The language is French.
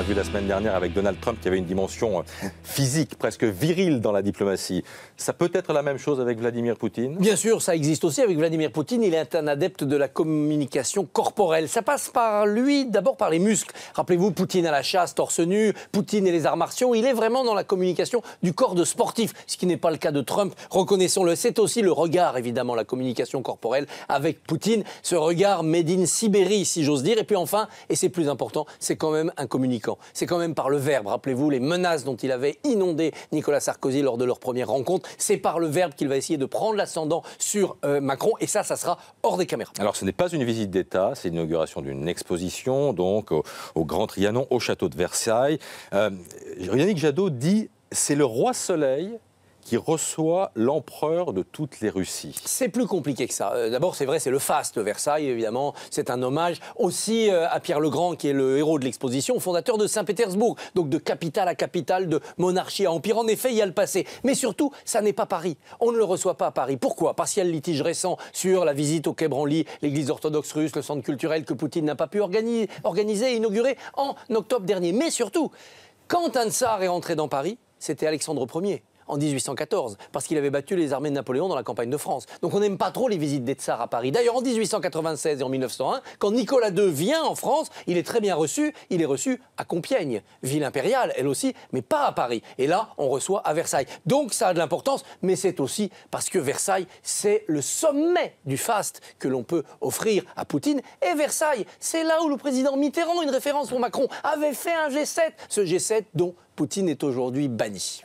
vu la semaine dernière avec Donald Trump qui avait une dimension physique, presque virile dans la diplomatie. Ça peut être la même chose avec Vladimir Poutine? Bien sûr, ça existe aussi avec Vladimir Poutine. Il est un adepte de la communication corporelle. Ça passe par lui, d'abord par les muscles. Rappelez-vous, Poutine à la chasse, torse nu, Poutine et les arts martiaux. Il est vraiment dans la communication du corps de sportif, ce qui n'est pas le cas de Trump. Reconnaissons-le, c'est aussi le regard, évidemment, la communication corporelle avec Poutine. Ce regard made in Sibérie, si j'ose dire. Et puis enfin, et c'est plus important, c'est quand même un communicant. C'est quand même par le verbe. Rappelez-vous les menaces dont il avait inondé Nicolas Sarkozy lors de leur première rencontre. C'est par le verbe qu'il va essayer de prendre l'ascendant sur Macron. Et ça sera hors des caméras. Alors ce n'est pas une visite d'État, c'est l'inauguration d'une exposition donc au Grand Trianon, au château de Versailles. Yannick Jadot dit « c'est le roi Soleil » qui reçoit l'empereur de toutes les Russies. C'est plus compliqué que ça. D'abord, c'est vrai, c'est le faste Versailles, évidemment. C'est un hommage aussi à Pierre le Grand, qui est le héros de l'exposition, fondateur de Saint-Pétersbourg. Donc de capitale à capitale, de monarchie à empire. En effet, il y a le passé. Mais surtout, ça n'est pas Paris. On ne le reçoit pas à Paris. Pourquoi? Parce qu'il y a le litige récent sur la visite au Quai Branly, l'église orthodoxe russe, le centre culturel que Poutine n'a pas pu organiser et inaugurer en octobre dernier. Mais surtout, quand un tsar est rentré dans Paris, c'était Alexandre Ier. En 1814, parce qu'il avait battu les armées de Napoléon dans la campagne de France. Donc on n'aime pas trop les visites des tsars à Paris. D'ailleurs, en 1896 et en 1901, quand Nicolas II vient en France, il est très bien reçu. Il est reçu à Compiègne, ville impériale, elle aussi, mais pas à Paris. Et là, on reçoit à Versailles. Donc ça a de l'importance, mais c'est aussi parce que Versailles, c'est le sommet du faste que l'on peut offrir à Poutine. Et Versailles, c'est là où le président Mitterrand, une référence pour Macron, avait fait un G7. Ce G7 dont Poutine est aujourd'hui banni.